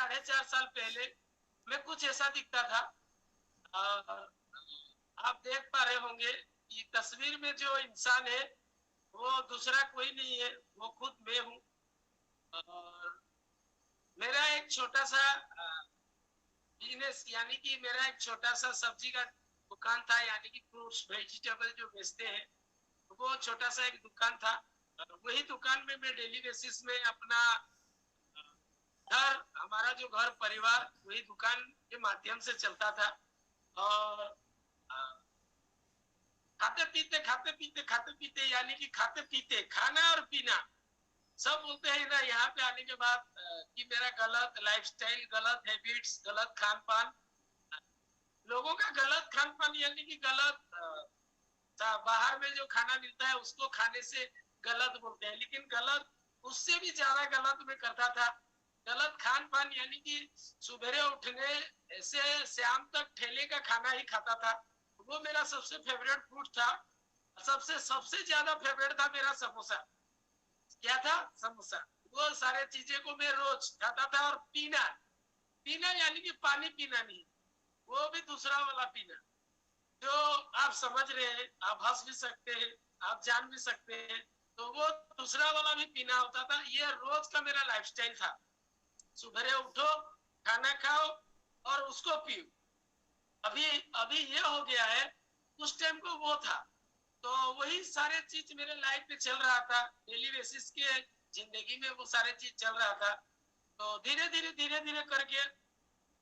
4.5 साल पहले मैं कुछ ऐसा दिखता था। आप देख पा रहे होंगे कि तस्वीर में जो इंसान है वो दूसरा कोई नहीं है, वो खुद मैं हूँ। और मेरा एक छोटा सा बिजनेस, यानी कि मेरा एक छोटा सा सब्जी का दुकान था, यानी कि फ्रूट्स वेजिटेबल जो बेचते हैं, वो छोटा सा एक दुकान था। और वही दुकान में मैं डेली बेसिस में अपना घर, हमारा जो घर परिवार वही दुकान के माध्यम से चलता था। और खाते पीते यानी कि खाते पीते खाना और पीना सब बोलते हैं ना यहाँ पे आने के बाद कि मेरा गलत लाइफस्टाइल, गलत हैबिट्स, गलत खान पान, लोगों का गलत खान पान, यानी कि गलत बाहर में जो खाना मिलता है उसको खाने से गलत बोलते हैं, लेकिन गलत उससे भी ज्यादा गलत मैं करता था। गलत खान पान यानी कि सुबह उठने से शाम तक ठेले का खाना ही खाता था। वो मेरा सबसे फेवरेट फूड था। सबसे सबसे ज्यादा फेवरेट था मेरा समोसा। क्या था? समोसा। वो सारे चीजें को मैं रोज खाता था। और पीना, पीना यानी कि पानी पीना नहीं, वो भी दूसरा वाला पीना जो आप समझ रहे हैं, आप हंस भी सकते हैं, आप जान भी सकते हैं। तो वो दूसरा वाला भी पीना होता था। ये रोज का मेरा लाइफस्टाइल था। सुबह उठो, खाना खाओ और उसको पियो। अभी अभी ये हो गया है, उस टाइम को वो था। तो वही सारे चीज मेरे लाइफ में चल रहा था, डेली बेसिस के जिंदगी में वो सारे चीज चल रहा था। तो धीरे धीरे करके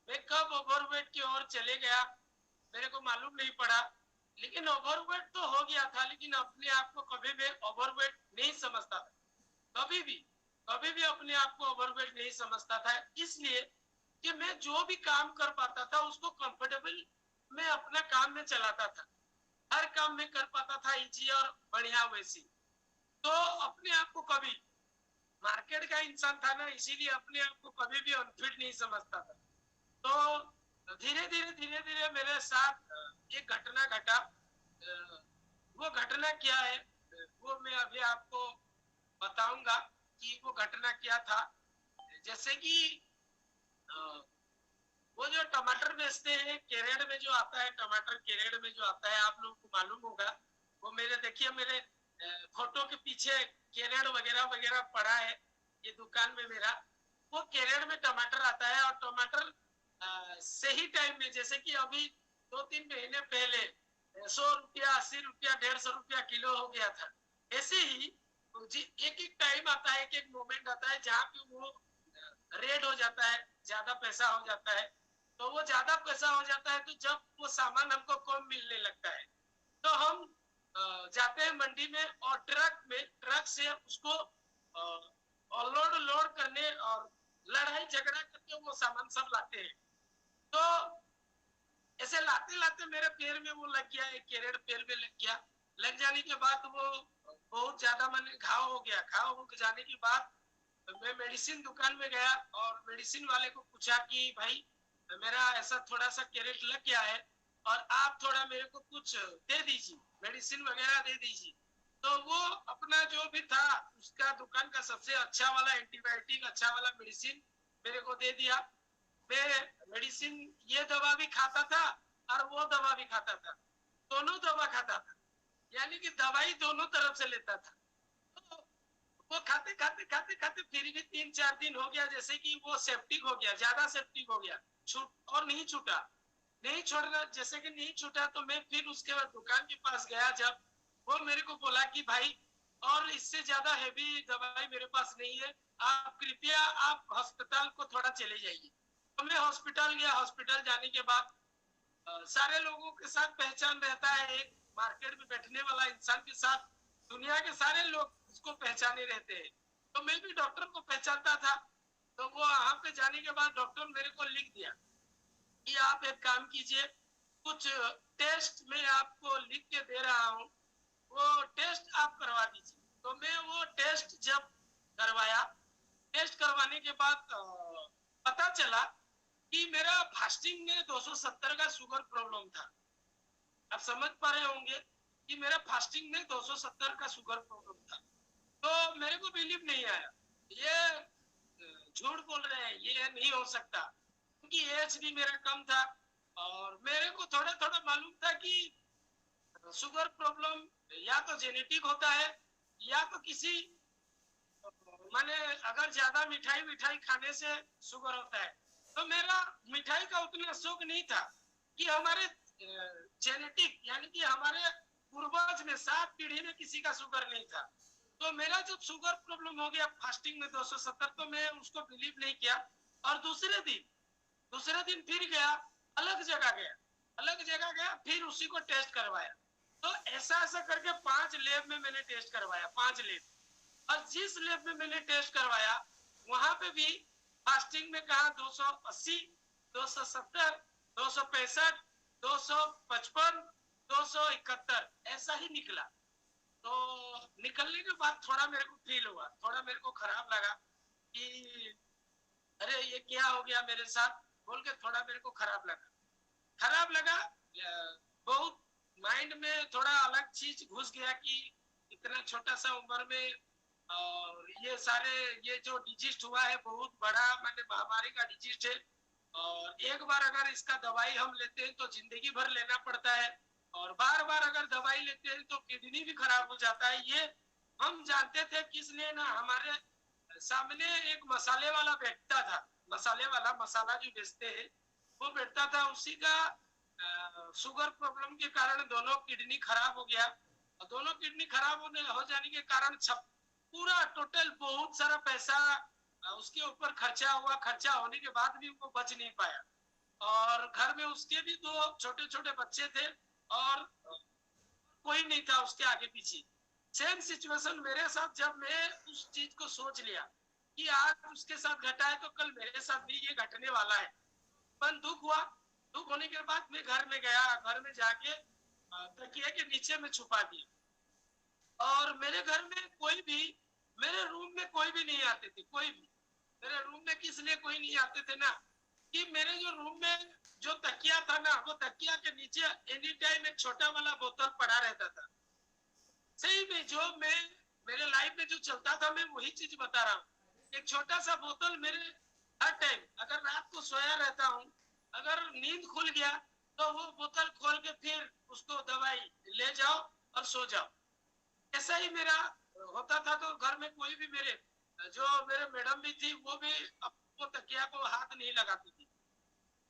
मैं कब ओवरवेट की ओर चले गया मेरे को मालूम नहीं पड़ा। लेकिन ओवरवेट तो हो गया था, लेकिन अपने आप को कभी भी ओवरवेट नहीं समझता था। कभी भी, कभी भी अपने आप को ओवरवेट नहीं समझता था, इसलिए कि मैं जो भी काम कर पाता था उसको कंफर्टेबल मैं अपना काम में चलाता था। हर काम में कर पाता था इजी और बढ़िया वैसी। तो अपने आप को कभी, मार्केट का इंसान था ना, इसीलिए अपने आप को कभी भी अनफिट नहीं समझता था। तो धीरे धीरे मेरे साथ एक घटना घटा। वो घटना क्या है वो मैं अभी आपको बताऊंगा कि वो घटना क्या था। जैसे कि वो जो टमाटर बेचते हैं केरेड में जो आता है, टमाटर केरेड में जो आता है, आप लोगों को मालूम होगा। वो मेरे देखिए, मेरे फोटो के पीछे केरेड वगैरह वगैरह पड़ा है। ये दुकान में मेरा वो केरेड में टमाटर आता है। और टमाटर सही टाइम में, जैसे कि अभी 2-3 महीने पहले 100 रुपया, 80 रुपया, 150 रुपया किलो हो गया था। ऐसे ही एक एक टाइम आता है, एक एक मोमेंट आता है जहाँ पे वो रेड हो जाता है, ज्यादा पैसा हो जाता है। तो वो ज्यादा पैसा हो जाता है तो जब वो सामान हमको कम मिलने लगता है तो हम जाते हैं मंडी में और ट्रक से उसको लोड लोड करने और लड़ाई झगड़ा करके वो सामान सब लाते हैं। तो ऐसे लाते लाते मेरे पैर में वो लग गया, एक कैरेट पैर में लग गया। लग जाने के बाद वो बहुत ज्यादा मैंने घाव हो गया। घाव हो जाने के बाद मैं मेडिसिन दुकान में गया और मेडिसिन वाले को पूछा कि भाई मेरा ऐसा थोड़ा सा कैरेट लग गया है और आप थोड़ा मेरे को कुछ दे दीजिए, मेडिसिन वगैरह दे दीजिए। तो वो अपना जो भी था उसका दुकान का सबसे अच्छा वाला एंटीबायोटिक, अच्छा वाला मेडिसिन मेरे को दे दिया। मैं मेडिसिन, ये दवा भी खाता था और वो दवा भी खाता था, दोनों दवा खाता था, यानी कि दवाई दोनों तरफ से लेता था। तो वो खाते खाते खाते खाते फिर भी 3-4 दिन हो गया, जैसे कि वो सेप्टिक हो गया, ज्यादा सेप्टिक हो गया, छूट और नहीं छूटा, नहीं छोड़ना, जैसे कि नहीं छूटा। तो मैं फिर उसके बाद दुकान के पास गया, जब वो मेरे को बोला कि भाई और इससे ज्यादा हैवी दवाई मेरे पास नहीं है, आप कृपया आप अस्पताल को थोड़ा चले जाइए। तो मैं हॉस्पिटल गया। हॉस्पिटल जाने के बाद सारे लोगों के साथ पहचान रहता है, एक मार्केट में बैठने वाला इंसान के साथ दुनिया के सारे लोग उसको पहचाने रहते हैं। तो मैं भी डॉक्टर को पहचानता था। तो वो वहां पे जाने के बाद डॉक्टर मेरे को लिख दिया कि आप एक काम कीजिए, कुछ टेस्ट मैं आपको लिख के दे रहा हूँ, वो टेस्ट आप करवा दीजिए। तो मैं वो टेस्ट जब करवाया, टेस्ट करवाने के बाद पता चला कि मेरा फास्टिंग में 270 का शुगर प्रॉब्लम था। आप समझ पा रहे होंगे कि मेरा फास्टिंग में 270 का शुगर प्रॉब्लम था। तो मेरे को बिलीव नहीं आया। ये झूठ बोल रहे हैं, ये नहीं हो सकता, क्योंकि एज भी मेरा कम था और मेरे को थोड़ा थोड़ा मालूम था कि शुगर प्रॉब्लम या तो जेनेटिक होता है या तो किसी माने अगर ज्यादा मिठाई मिठाई खाने से शुगर होता है। तो मेरा मिठाई का उतना शौक नहीं था कि हमारे जेनेटिक यानी कि हमारे पूर्वज में 7 पीढ़ी में किसी का शुगर नहीं था। तो मेरा जब शुगर प्रॉब्लम हो गया फास्टिंग में 270, तो मैं उसको बिलीव नहीं किया। और दूसरे दिन फिर गया, अलग जगह गया, फिर उसी को टेस्ट करवाया। तो ऐसा ऐसा करके 5 लैब में मैंने टेस्ट करवाया, 5 लैब। और जिस लैब में मैंने टेस्ट करवाया वहां पे भी फास्टिंग में कहा 280, 270, 265, 255, 271 ऐसा ही निकला। तो निकलने के बाद थोड़ा मेरे को फील हुआ, थोड़ा मेरे को खराब लगा कि अरे ये क्या हो गया मेरे साथ, बोल के थोड़ा मेरे को खराब लगा। बहुत माइंड में थोड़ा अलग चीज घुस गया कि इतना छोटा सा उम्र में और ये सारे ये जो डिजीज हुआ है बहुत बड़ा मैंने महामारी का डिजीज है। और एक बार अगर इसका दवाई हम लेते हैं तो जिंदगी भर लेना पड़ता है, और बार बार अगर दवाई लेते हैं तो किडनी भी खराब हो जाता है। ये हम जानते थे, किसने ना हमारे सामने एक मसाले वाला बैठता था, मसाले वाला मसाला जो बेचते हैं वो बैठता था, उसी का शुगर प्रॉब्लम के कारण दोनों किडनी खराब हो गया। और दोनों किडनी खराब हो जाने के कारण पूरा टोटल बहुत सारा पैसा उसके ऊपर खर्चा हुआ। खर्चा होने के बाद भी वो बच नहीं पाया, और घर में उसके भी 2 छोटे छोटे बच्चे थे और कोई नहीं था उसके आगे पीछे। सेम सिचुएशन मेरे साथ, जब मैं उस चीज को सोच लिया कि आज उसके साथ घटा है तो कल मेरे साथ भी ये घटने वाला है, मन दुख हुआ। दुख होने के बाद मैं घर में गया, घर में जाके तकिए के नीचे में छुपा दिया। और मेरे घर में कोई भी, मेरे रूम में कोई भी नहीं आते थे, कोई भी मेरे रूम में किस लिए कोई नहीं आते थे ना, कि मेरे जो रूम में जो तकिया था ना, वो तकिया के नीचे एनी टाइम एक छोटा वाला बोतल पड़ा रहता था। सही में जो मैं मेरे लाइफ में जो चलता था मैं वही चीज बता रहा हूँ। एक छोटा सा बोतल मेरे हर टाइम, अगर रात को सोया रहता हूँ, अगर नींद खुल गया तो वो बोतल खोल के फिर उसको दवाई ले जाओ और सो जाओ। ऐसा ही मेरा होता था। तो घर में कोई भी मेरे मैडम भी थी, वो भी वो तकिया को हाथ नहीं लगाती थी।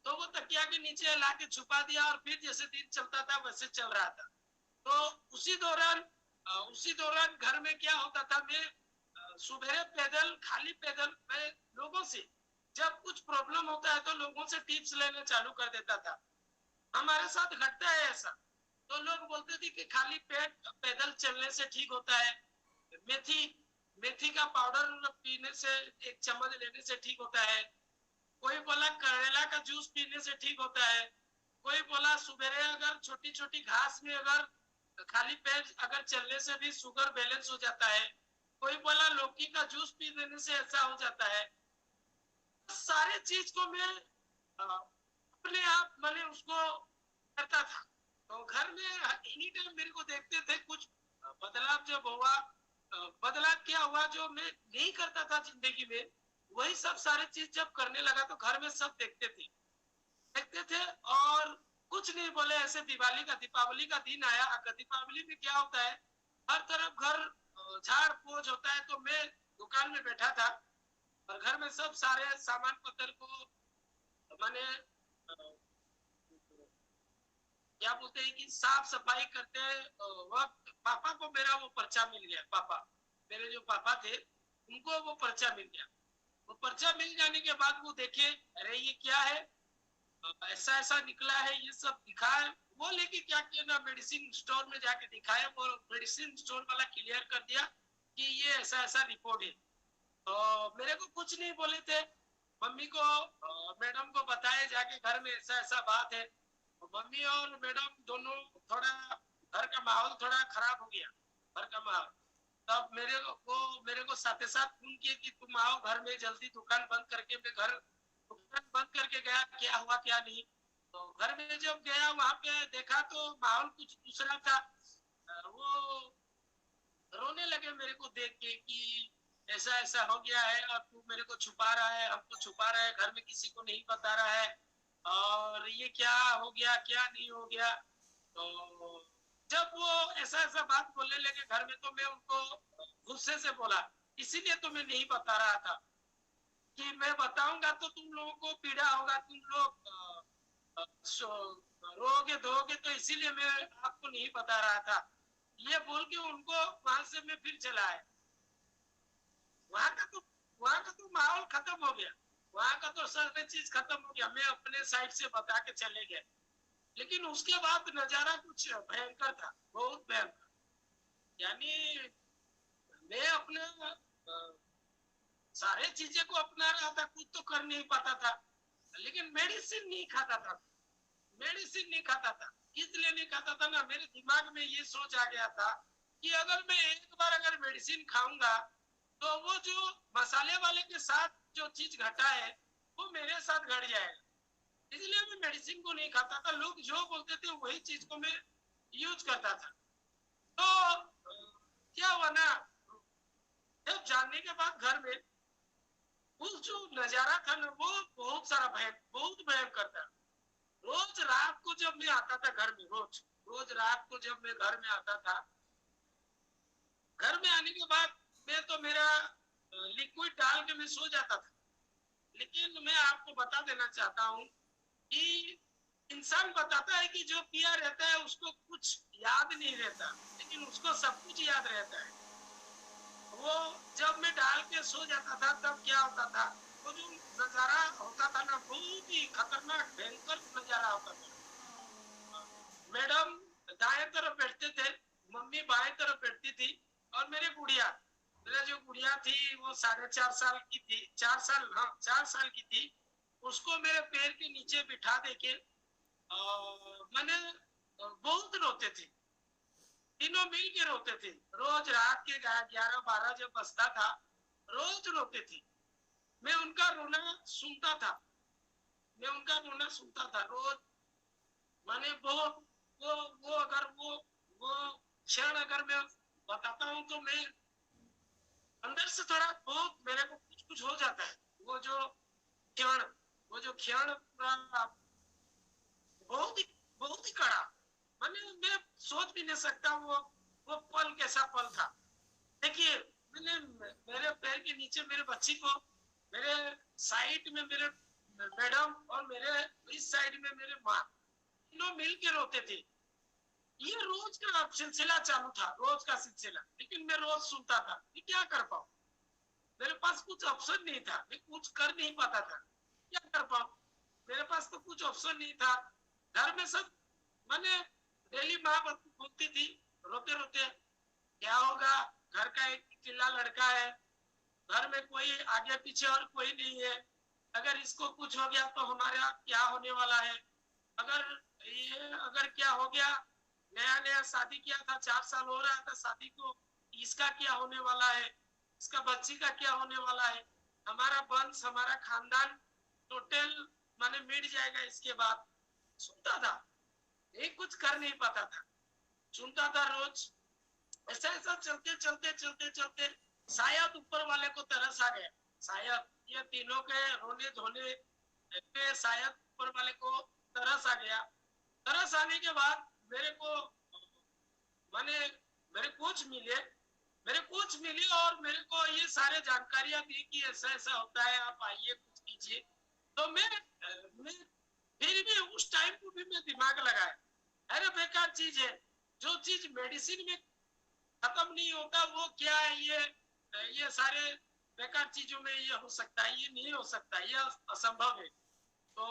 तो वो तकिया के नीचे ला के छुपा दिया और फिर जैसे दिन चलता था वैसे चल रहा था। तो उसी दौरान घर में क्या होता था, मैं सुबह पैदल, खाली पैदल मैं लोगों से, जब कुछ प्रॉब्लम होता है तो लोगों से टिप्स लेना चालू कर देता था। हमारे साथ घटता है ऐसा। तो लोग बोलते थे कि खाली पेट पैदल चलने से ठीक होता है, मेथी मेथी का पाउडर पीने से, 1 चम्मच लेने से ठीक होता है। कोई बोला करेला का जूस पीने से ठीक होता है। कोई बोला सुबह अगर छोटी छोटी घास में अगर खाली पेट अगर चलने से भी शुगर बैलेंस हो जाता है। कोई बोला लौकी का जूस पी लेने से ऐसा हो जाता है। सारे चीज को मैं अपने आप मैंने उसको करता था। तो घर में एनी टाइम मेरे को देखते थे कुछ बदलाव जब हुआ। बदलाव क्या हुआ जो मैं नहीं करता था जिंदगी में, वही सब सारे चीज जब करने लगा तो घर में सब देखते थे और कुछ नहीं बोले। ऐसे दीपावली का दिन आया। अगर दीपावली में क्या होता है, हर तरफ घर झाड़ पोछ होता है। तो मैं दुकान में बैठा था और घर में सब सारे सामान पत्थर को मैंने क्या बोलते हैं कि साफ सफाई करते वक्त पापा को मेरा वो पर्चा मिल गया। पापा, मेरे जो पापा थे उनको वो पर्चा मिल गया। वो पर्चा मिल जाने के बाद वो देखे, अरे ये क्या है, ऐसा ऐसा निकला है, ये सब दिखाया। वो लेके क्या किया ना, मेडिसिन स्टोर में जाके दिखाया। वो मेडिसिन स्टोर वाला क्लियर कर दिया कि ये ऐसा ऐसा रिपोर्ट है। तो मेरे को कुछ नहीं बोले थे। मम्मी को मैडम को बताया जाके घर में ऐसा ऐसा बात है। तो मम्मी और मैडम दोनों थोड़ा, घर का माहौल थोड़ा खराब हो गया, घर का माहौल। तब मेरे को साथ साथ फोन किए कि तुम आओ घर में जल्दी, दुकान बंद करके। मैं घर दुकान बंद करके गया, क्या हुआ क्या नहीं। तो घर में जब गया वहां पे देखा तो माहौल कुछ दूसरा था। वो रोने लगे मेरे को देख के कि ऐसा ऐसा हो गया है और तू मेरे को छुपा रहा है, हमको छुपा रहा है, घर में किसी को नहीं बता रहा है, और ये क्या हो गया क्या नहीं हो गया। तो जब वो ऐसा ऐसा बात बोलने लगे घर में, तो मैं उनको गुस्से से बोला, इसीलिए तो मैं नहीं बता रहा था कि मैं बताऊंगा तो तुम लोगों को पीड़ा होगा, तुम लोग रोगे धोगे, तो इसीलिए मैं आपको नहीं बता रहा था। ये बोल के उनको वहां से मैं फिर चला आया। वहां का तो वहां का तो माहौल खत्म हो गया, वहां का तो सारी चीज खत्म हो गया, मैं अपने साइड से बता के चले गए। लेकिन उसके बाद नजारा कुछ भयंकर था, बहुत भयंकर। यानी मैं अपने सारे चीजें को अपना रहा था, कुछ तो कर नहीं पाता था, लेकिन मेडिसिन नहीं खाता था। मेडिसिन नहीं खाता था, इसलिए नहीं खाता था ना, मेरे दिमाग में ये सोच आ गया था कि अगर मैं एक बार अगर मेडिसिन खाऊंगा तो वो जो मसाले वाले के साथ जो चीज घटा है वो मेरे साथ घट जाएगा। इसलिए मैं मेडिसिन को नहीं खाता था, लोग जो बोलते थे वही चीज को मैं यूज करता था। तो क्या हुआ ना, जब जानने के बाद घर में उस जो नजारा था ना, वो बहुत सारा बहुत भयंकर था। रोज रात को जब मैं आता था घर में, रोज रोज रात को जब मैं घर में आता था, घर में आने के बाद मैं तो मेरा लिक्विड डाल के मैं सो जाता था। लेकिन मैं आपको बता देना चाहता हूँ कि इंसान बताता है कि जो पिया रहता है उसको कुछ याद नहीं रहता, लेकिन उसको सब कुछ याद रहता है। वो जब मैं डाल के सो जाता था तब क्या होता था, वो जो नजारा होता था ना, बहुत ही खतरनाक भयंकर नजारा होता था। मैडम दाएं तरफ बैठते थे, मम्मी बाएं तरफ बैठती थी, और मेरी गुड़िया, मेरा जो गुड़िया थी वो 4.5 साल की थी, 4 साल, हाँ 4 साल की थी। उसको मेरे पैर के नीचे बिठा देके मैंने बहुत रोते थे, तीनों मिल के रोते थे। रोज रात के 11-12 जब बजता था, रोज रोते थे। मैं उनका रोना सुनता था, मैं उनका रोना सुनता था रोज। मैंने वो अगर वो क्षण अगर मैं बताता हूँ तो मैं अंदर से थोड़ा बहुत मेरे को कुछ कुछ हो जाता है। वो जो क्षण, वो जो क्षण बहुत ही बहुत ही कड़ा, मैंने मैं सोच भी नहीं सकता वो पल कैसा पल था। देखिए, मैंने मेरे पैर के नीचे मेरे बच्ची को, मेरे साइड में मेरे मैडम, और मेरे इस साइड में मेरे माँ, तीनों मिल के रोते थे। ये रोज का सिलसिला चालू था, रोज का सिलसिला। लेकिन मैं रोज सुनता था, मैं क्या कर पाऊं, मेरे पास कुछ ऑप्शन नहीं था, मैं कुछ कर नहीं पाता था, क्या कर पाऊं, मेरे पास तो कुछ ऑप्शन नहीं था। घर में सब, मैंने डेली माँ बोलती थी रोते रोते, क्या होगा, घर का एक चिल्ला लड़का है, घर में कोई आगे पीछे और कोई नहीं है, अगर इसको कुछ हो गया तो हमारा क्या होने वाला है, अगर ये अगर क्या हो गया, नया नया शादी किया था, 4 साल हो रहा था शादी को, इसका क्या होने वाला है, इसका बच्ची का क्या होने वाला है, हमारा वंश हमारा खानदान टोटल माने मिट जाएगा इसके बाद। सुनता था, एक कुछ कर नहीं पाता था, सुनता था रोज। ऐसा ऐसा चलते चलते चलते चलते शायद ऊपर वाले को तरस आ गया, शायद ये तीनों के रोने धोने पे शायद ऊपर वाले को तरस आ गया। तरस आने के बाद मेरे को माने मेरे कोच मिले, मेरे कोच मिले और मेरे को ये सारे जानकारियां दी कि ऐसा ऐसा होता है, आप आइए कुछ कीजिए। तो मैं फिर भी उस टाइम को भी मैं दिमाग लगाया, अरे बेकार चीज है, जो चीज मेडिसिन में खत्म नहीं होता वो क्या है, ये सारे बेकार चीजों में ये हो सकता है, ये नहीं हो सकता, ये असंभव है। तो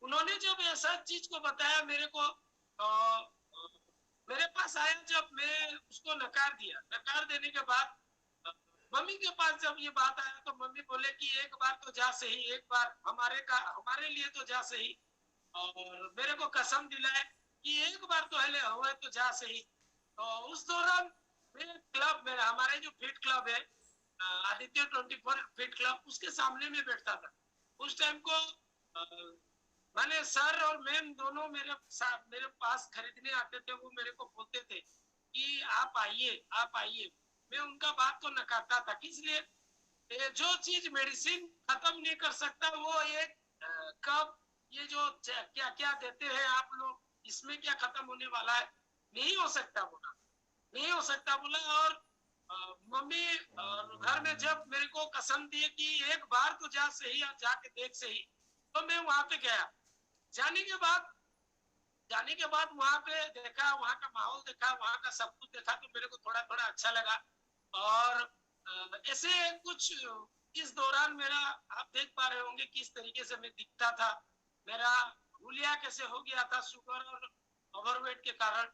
उन्होंने जब ऐसा चीज को बताया मेरे को, मेरे पास आया, जब मैं उसको नकार दिया, नकार देने के बाद मम्मी के पास जब ये बात आया तो मम्मी बोले कि एक बार तो जा सही, एक बार हमारे लिए तो जा सही, और मेरे को कसम दिलाए कि एक बार तो हले हुए तो जा सही। तो उस दौरान मैं क्लब में, हमारे जो फिट क्लब है आदित्य 24 फिट क्लब, उसके सामने में बैठता था। उस टाइम को मैंने सर और मैम दोनों मेरे पास खरीदने आते थे, वो मेरे को बोलते थे कि आप आइए आप आइए। मैं उनका बात को नकारता था। इसलिए जो चीज मेडिसिन खत्म नहीं कर सकता वो एक कब ये जो क्या क्या देते हैं आप लोग, इसमें क्या खत्म होने वाला है, नहीं हो सकता बोला, नहीं हो सकता बोला। और मम्मी और घर में जब मेरे को कसम दी कि एक बार तो जा सही, जाके देख सही, तो मैं वहां पे गया। जाने के बाद वहां पे देखा, वहां का माहौल देखा, वहां का सब कुछ देखा, तो मेरे को थोड़ा थोड़ा अच्छा लगा। और ऐसे कुछ इस दौरान मेरा, आप देख पा रहे होंगे किस तरीके से मैं दिखता था, मेरा हुलिया कैसे हो गया था शुगर और ओवरवेट के कारण।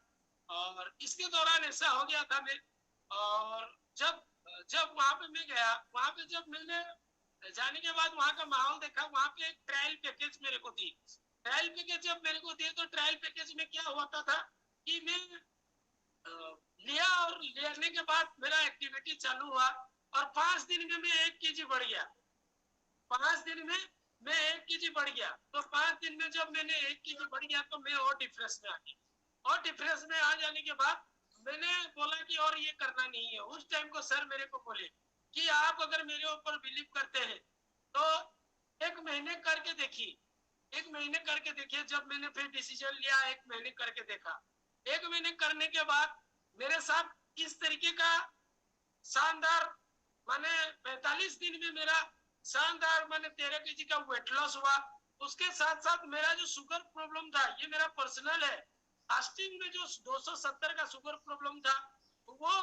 और इसके दौरान ऐसा हो गया था मैं। और जब जब वहां पे मैं गया, वहां पे जब मैंने जाने के बाद वहां का माहौल देखा, वहां पे एक ट्रायल पैकेज मेरे को दी। ट्रायल पैकेज जब मेरे को दिए, तो ट्रायल पैकेज में क्या होता था कि मैं लिया, और लेने के बाद मेरा एक्टिविटी चालू हुआ, और 5 दिन में मैं 1 kg बढ़ गया। 5 दिन में मैं 1 kg बढ़ गया। तो 5 दिन में जब मैंने 1 kg बढ़ गया, तो मैं और डिफरेंस में आ गया। और डिफरेंस में आ जाने के बाद मैंने बोला कि और ये करना नहीं है। उस टाइम को सर मेरे को बोले कि आप अगर मेरे ऊपर बिलीव करते हैं तो 1 महीने करके देखिए, 1 महीने करके देखिए। जब मैंने फिर डिसीजन लिया, 1 महीने करके देखा, 1 महीने करने के बाद मेरे साथ इस तरीके का शानदार, माने 45 दिन में मेरा शानदार माने 13 kg का वेट लॉस हुआ। उसके साथ साथ मेरा जो शुगर प्रॉब्लम था, ये मेरा पर्सनल है, फास्टिंग में जो 270 का शुगर प्रॉब्लम था, वो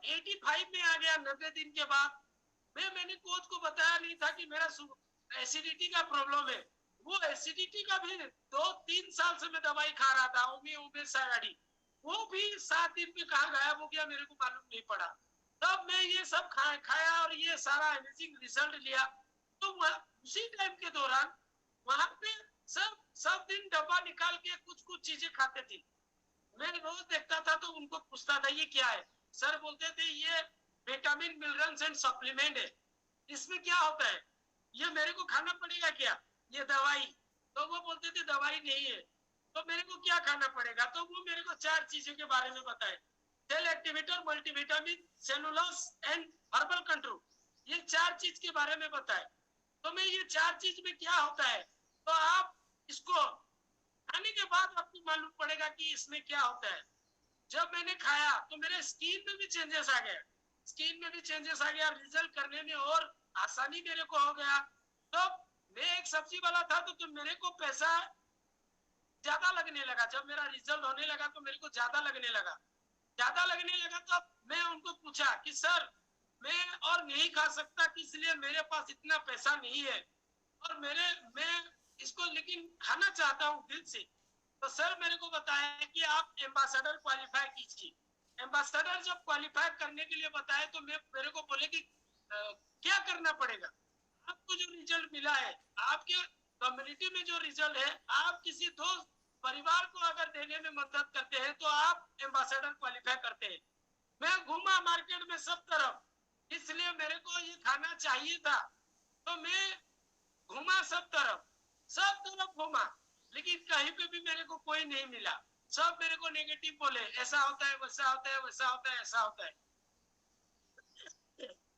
85 में आ गया 90 दिन के बाद। मैंने कोच को बताया नहीं था कि मेरा एसिडिटी का प्रॉब्लम है। वो एसिडिटी का भी 2-3 साल से मैं दवाई खा रहा था, ओमेसाइडी, वो भी 7 दिन में कहाँ गायब हो गया, मेरे को मालूम नहीं पड़ा। तब मैं ये सब खाया और ये सारा अमेजिंग रिजल्ट लिया। तो उसी टाइम के दौरान वहां पे सब सब दिन डब्बा निकाल के कुछ कुछ चीजें खाते थे। मैं रोज देखता था तो उनको पूछता था ये क्या है। सर बोलते थे ये विटामिन मिनरल्स एंड सप्लीमेंट है। इसमें क्या होता है, ये मेरे को खाना पड़ेगा क्या, ये दवाई? तो वो बोलते थे दवाई नहीं है। तो मेरे को क्या खाना पड़ेगा? तो वो मेरे को 4 चीजों के बारे में बताए, cell activator, multivitamin, cellulose and herbal control, ये 4 चीज के बारे में बताए। तो मैं ये 4 चीज में क्या होता है, तो आप इसको खाने के बाद आपको मालूम पड़ेगा कि इसमें क्या होता है। जब मैंने खाया तो मेरे स्किन में भी चेंजेस आ गया, स्किन में भी चेंजेस आ गया, रिजल्ट करने में और आसानी मेरे को हो गया। तो मैं एक सब्जी वाला था, तो मेरे को पैसा ज्यादा लगने लगा। जब मेरा रिजल्ट होने लगा तो मेरे को ज्यादा लगने लगा, ज्यादा लगने लगा। तो मैं उनको पूछा कि सर मैं और नहीं खा सकता, इसलिए मेरे पास इतना पैसा नहीं है, और मैं इसको लेकिन खाना चाहता हूँ दिल से। तो सर मेरे को बताया कि आप एम्बेसडर क्वालिफाई कीजिए। एम्बेसडर जब क्वालिफाई करने के लिए बताए, तो मेरे को बोले कि क्या करना पड़ेगा। आपको जो रिजल्ट मिला है, आपके कम्युनिटी में जो रिजल्ट है, आप किसी दोस्त परिवार को अगर देने में मदद करते हैं तो आप एम्बेसडर क्वालिफाई करते हैं। मैं घूमा मार्केट में सब तरफ, इसलिए मेरे को ये खाना चाहिए था। तो मैं घूमा सब तरफ घूमा, लेकिन कहीं पे भी मेरे को कोई नहीं मिला। सब मेरे को नेगेटिव बोले, ऐसा होता है, वैसा होता है, वैसा होता है, ऐसा होता है।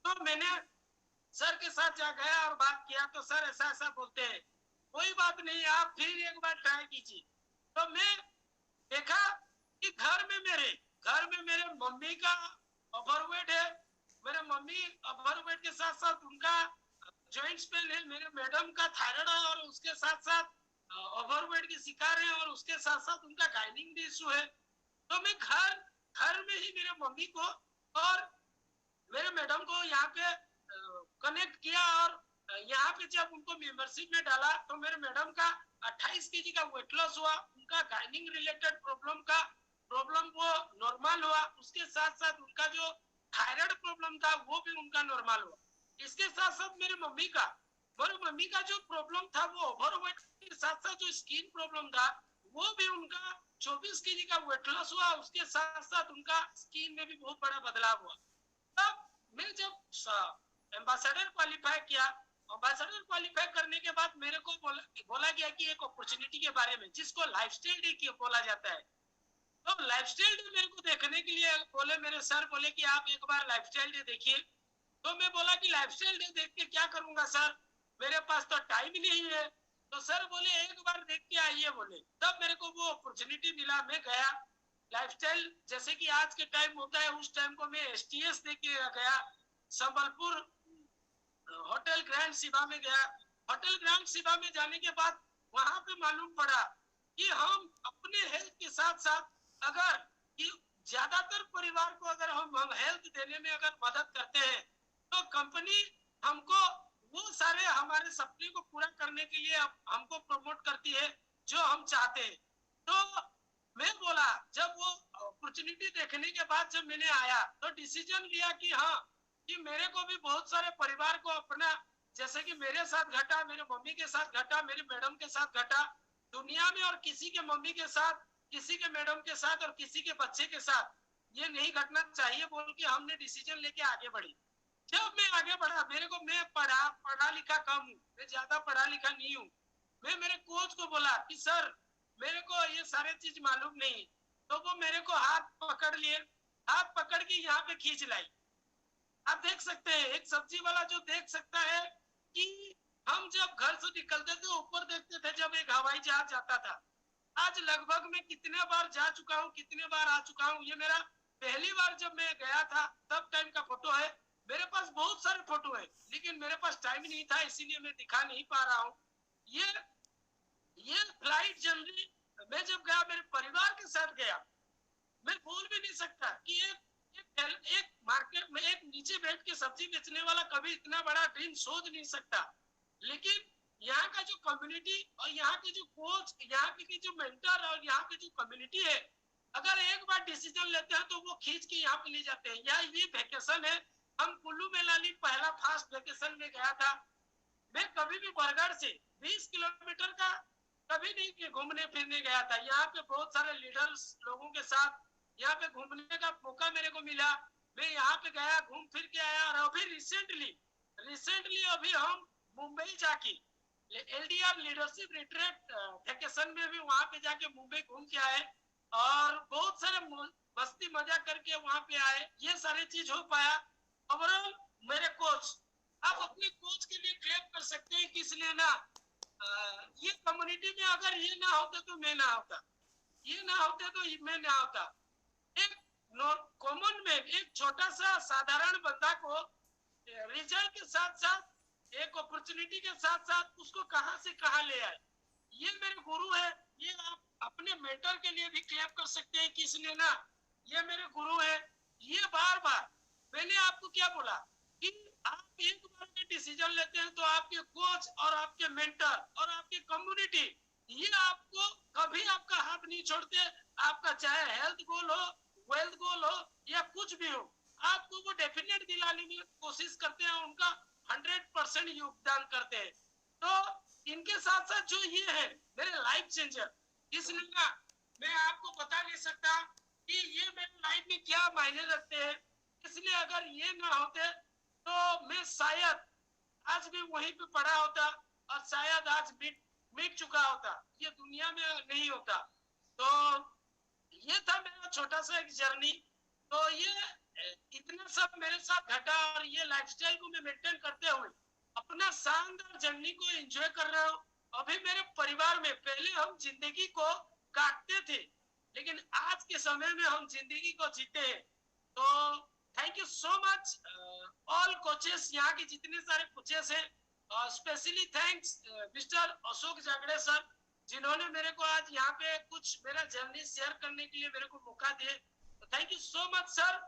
तो मैंने सर के साथ जा गया और बात किया, तो सर ऐसा ऐसा बोलते हैं। कोई बात नहीं, आप फिर एक बार ट्राई कीजिए। तो मैं देखा कि घर में मेरे मम्मी का ओवरवेट है। मेरे मम्मी ओवरवेट के साथ साथ उनका जॉइंट्स पेन है, मेरे मैडम का थायराइड है, और उसके साथ साथ ओवरवेट की शिकार है, और उसके साथ साथ उनका गाइनिंग भी इशू है। तो मैं घर में ही मेरे मम्मी को और मेरे मैडम को यहाँ पे कनेक्ट किया, और यहाँ पे जब उनको मेंबरशिप में डाला, तो मेरे मैडम का 28 kg का वेट लॉस हुआ, उनका गाइनिंग रिलेटेड प्रॉब्लम वो नॉर्मल हुआ। उसके साथ साथ उनका जो थायराइड प्रॉब्लम था वो भी उनका नॉर्मल हुआ। इसके साथ साथ मेरे मम्मी का जो प्रॉब्लम था, वो ओवरवेट के साथ साथ जो स्किन प्रॉब्लम था, वो भी उनका 24 kg का वेट लॉस हुआ। उसके साथ साथ उनका स्किन में भी बहुत बड़ा बदलाव हुआ। तब मैं जब एम्बेसडर क्वालिफाई किया, एम्बेसडर क्वालिफाई करने के बाद मेरे को बोला गया कि एक अपॉर्चुनिटी के बारे में, जिसको लाइफस्टाइल डे बोला जाता है। तो लाइफस्टाइल डे मेरे को देखने के लिए बोले, मेरे सर बोले कि आप एक बार लाइफस्टाइल डे देखिए। तो मैं बोला कि लाइफस्टाइल डे देख के क्या करूंगा सर, मेरे पास तो टाइम ही नहीं है। तो सर बोले एक बार देख के आइए बोले। तब मेरे को वो अपॉर्चुनिटी मिला, मैं गया लाइफस्टाइल जैसे कि आज के टाइम होता है, उस टाइम को मैं एसटीएस दे के गया संबलपुर होटल ग्रैंड शिवा में गया। होटल ग्रैंड शिवा में जाने के बाद वहां पे मालूम पड़ा कि हम अपने हेल्थ के साथ साथ अगर कि ज्यादातर परिवार को अगर हम हेल्थ देने में अगर मदद करते हैं तो कंपनी हमको वो सारे हमारे सपने को पूरा करने के लिए हमको प्रमोट करती है जो हम चाहते हैं। तो मैं बोला, जब वो अपॉर्चुनिटी देखने के बाद जब मैंने आया तो डिसीजन लिया कि हाँ, कि मेरे को भी बहुत सारे परिवार को अपना, जैसे कि मेरे साथ घटा, मेरे मम्मी के साथ घटा, मेरी मैडम के साथ घटा, दुनिया में और किसी के मम्मी के साथ, किसी के मैडम के साथ और किसी के बच्चे के साथ ये नहीं घटना चाहिए बोल के हमने डिसीजन लेके आगे बढ़ी। जब मैं आगे बढ़ा, मेरे को, मैं पढ़ा लिखा कम हूँ, मैं ज्यादा पढ़ा लिखा नहीं हूँ। मैं मेरे कोच को बोला कि सर मेरे को ये सारे चीज मालूम नहीं। तो वो मेरे को हाथ पकड़ लिए, हाथ पकड़ के यहाँ पे खींच लाई। आप देख सकते हैं एक सब्जी वाला जो देख सकता है कि हम जब घर से निकलते थे ऊपर देखते थे जब एक हवाई जहाज जाता था। आज लगभग मैं कितने बार जा चुका हूँ, कितने बार आ चुका हूँ। ये मेरा पहली बार जब मैं गया था तब टाइम का फोटो है। मेरे पास बहुत सारे फोटो है लेकिन मेरे पास टाइम नहीं था, इसीलिए मैं दिखा नहीं पा रहा हूँ। ये ये फ्लाइट जर्नी मैं जब गया, मेरे परिवार के साथ गया। मैं बोल भी नहीं सकता कि एक मार्केट में एक नीचे बैठ के सब्जी बेचने वाला कभी इतना बड़ा ड्रीम सोच नहीं सकता। लेकिन यहाँ का जो कम्युनिटी और यहाँ के जो कोच, यहाँ के जो मेंटर और यहाँ की जो कम्युनिटी है, अगर एक बार डिसीजन लेते हैं तो वो खींच के यहाँ पे ले जाते हैं। या ये वेकेशन है, हम कुल्लू मनाली पहला फास्ट वेकेशन में गया था। मैं कभी भी बरगढ़ से 20 किलोमीटर का कभी नहीं घूमने फिरने गया था। यहाँ पे बहुत सारे लीडर्स लोगों के साथ यहाँ पे घूमने का मौका मेरे को मिला। मैं यहाँ पे गया, घूम फिर के आया। और अभी रिसेंटली अभी हम मुंबई जाके एलडीआर लीडरशिप रिट्रीट वेकेशन में भी वहां पे जाके मुंबई घूम के आए और बहुत सारे मस्ती मजा करके वहां पे आए। ये सारी चीज हो पाया। ओवरऑल मेरे कोच, आप अपने कोच के लिए क्लेम कर सकते हैं कि इसलिए ना ये कम्युनिटी में अगर ये ना होता तो मैं ना होता, ये ना होते तो मैं ना होता। एक कॉमन मैन, एक छोटा सा साधारण बंदा को रिजल्ट के साथ साथ एक अपॉर्चुनिटी के साथ साथ उसको कहां से कहां ले आए। ये मेरे गुरु है। ये आप अपने मेंटर के लिए भी क्लेम कर सकते हैं कि इसने ना, ये मेरे गुरु है। ये बार बार मैंने आपको क्या बोला कि आप एक बार में डिसीजन लेते हैं तो आपके कोच और आपके मेंटर और आपकी कम्युनिटी ये आपको कभी आपका हाथ नहीं छोड़ते। आपका चाहे हेल्थ गोल हो, वेल्थ गोल हो या कुछ भी हो, आपको वो डेफिनेट दिलाने की कोशिश करते हैं, उनका 100% योगदान करते हैं। तो इनके साथ साथ जो ये है मेरे लाइफ चेंजर, इसलिए ना मैं आपको बता नहीं सकता कि ये मेरे लाइफ में क्या मायने रखते हैं। इसलिए अगर ये ना होते तो मैं शायद आज भी वहीं पे पड़ा होता और शायद आज मिट मिट चुका होता, ये दुनिया में नहीं होता। तो ये था मेरा छोटा सा एक जर्नी। तो ये इतना सब मेरे साथ घटा और ये लाइफस्टाइल को मैं मेंटेन करते हुए अपना शानदार जर्नी को एंजॉय कर रहा हूँ। अभी मेरे परिवार में, पहले हम जिंदगी को काटते थे लेकिन आज के समय में हम जिंदगी को जीते हैं। तो thank you so much all coaches, यहाँ के जितने सारे कोचेस हैं। Specially thanks mister Ashok Jagde sir, जिन्होंने मेरे को आज यहाँ पे कुछ मेरा जर्नी शेयर करने के लिए मेरे को मौका दिए। Thank you so much sir.